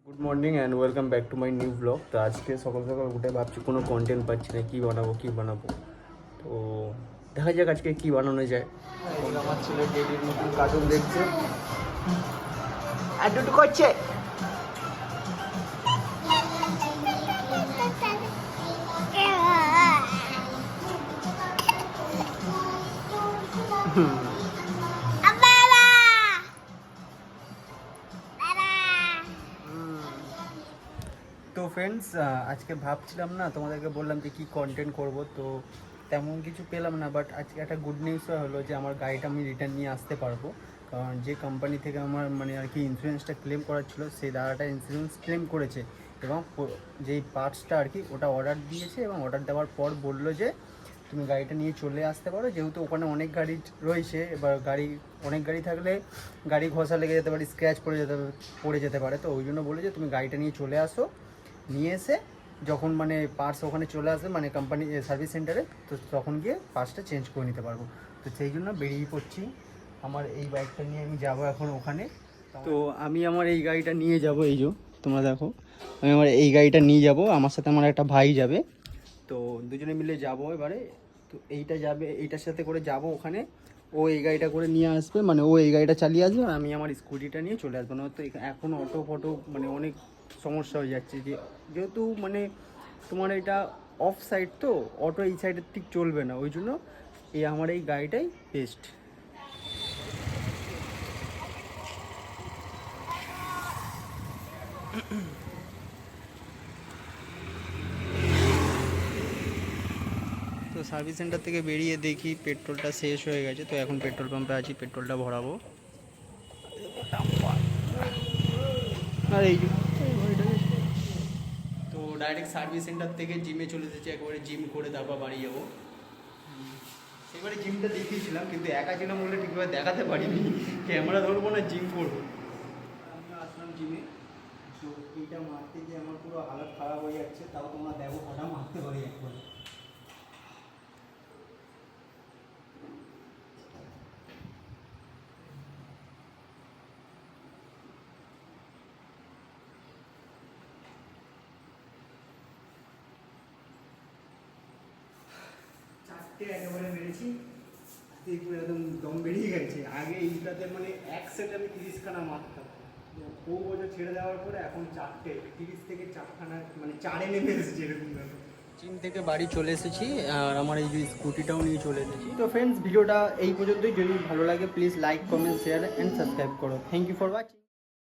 Good morning and welcome back to my new blog. তো আজকে সকাল সকাল উঠে ভাবছি কোনো কন্টেন্ট পাচ্ছি না, কী বানাবো। তো দেখা যাক আজকে কী বানানো যায়। আমার ছেলে ডেলির নতুন কার্টুন দেখছে, অ্যাডুটু করছে। তো ফ্রেন্ডস, আজকে ভাবছিলাম না, তোমাদেরকে বললাম যে কী কন্টেন্ট করব, তো তেমন কিছু পেলাম না। বাট আজকে একটা গুড নিউজও হলো যে আমার গাড়িটা আমি রিটার্ন নিয়ে আসতে পারবো। কারণ যে কোম্পানি থেকে আমার মানে আর কি ইন্স্যুরেন্সটা ক্লেম করার ছিল, সেই দাদাটা ইন্স্যুরেন্স ক্লেম করেছে এবং যেই পার্টসটা আর কি ওটা অর্ডার দিয়েছে, এবং অর্ডার দেওয়ার পর বললো যে তুমি গাড়িটা নিয়ে চলে আসতে পারো। যেহেতু ওখানে অনেক গাড়ি রয়েছে, এবার অনেক গাড়ি থাকলে গাড়ি ঘষা লেগে যেতে পারে, স্ক্র্যাচ পড়ে যেতে পারে। তো ওই জন্য বলে যে তুমি গাড়িটা নিয়ে চলে আসো, নিয়ে এসে যখন মানে পার্টস ওখানে চলে আসবে মানে কোম্পানি সার্ভিস সেন্টারে, তো তখন গিয়ে পার্টসটা চেঞ্জ করে নিতে পারবো। তো সেই জন্য বেরিয়ে পড়ছি। আমার এই বাইকটা নিয়ে আমি যাব এখন ওখানে। তো আমি আমার এই গাড়িটা নিয়ে যাব, এই যে তোমরা দেখো, আমি আমার এই গাড়িটা নিয়ে যাব, আমার সাথে আমার একটা ভাই যাবে। তো দুজনে মিলে যাব এবারে। তো এইটা যাবে, এইটার সাথে করে যাব ওখানে। ও এই গাড়িটা করে নিয়ে আসবে, মানে ও এই গাড়িটা চালিয়ে আসবে আর আমি আমার স্কুটিটা নিয়ে চলে আসবো। না তো এখন অটো ফটো মানে অনেক সমস্যা হয়ে যাচ্ছে, যেহেতু মানে তোমার এটা অফ সাইড, তো অটো এই সাইডের ঠিক চলবে না, ওই জন্য আমার এই গাড়িটাই বেস্ট। তো সার্ভিস সেন্টার থেকে বেরিয়ে দেখি পেট্রোলটা শেষ হয়ে গেছে। তো এখন পেট্রোল পাম্পে আছি, পেট্রোলটা ভরাবো। আর এই তো ডাইরেক্ট সার্ভিস সেন্টার থেকে জিমে চলে এসেছি, একবারে জিম করে তারপর বাড়ি যাবো। সেবারে জিমটা দেখিয়েছিলাম, কিন্তু একা ছিলাম বলে ঠিকভাবে দেখাতে পারিনি, ক্যামেরা ধরবো না জিম করবো। আমি আসলাম জিমে। তো এইটা মারতে গিয়ে আমার পুরো হালত খারাপ হয়ে যাচ্ছে, তাও তোমরা দেখো কটা মারতে পারি একবারে। চারটে একেবারে মেরেছি, পুরো একদম দম বেরিয়ে গেছে। আগে এইটাতে মানে এক সেট আমি 30খানা মারতাম, ও বছর ছেড়ে দেওয়ার পরে এখন 30 থেকে 4খানা মানে 4-এ নেমে এসেছে এরকম ব্যাপার। জিম থেকে বাড়ি চলে এসেছি আর আমার এই যে স্কুটিটাও নিয়ে চলে এসেছি। তো ফ্রেন্ডস, ভিডিওটা এই পর্যন্তই। যদি ভালো লাগে please like, comment, share and subscribe করো। Thank you for watching.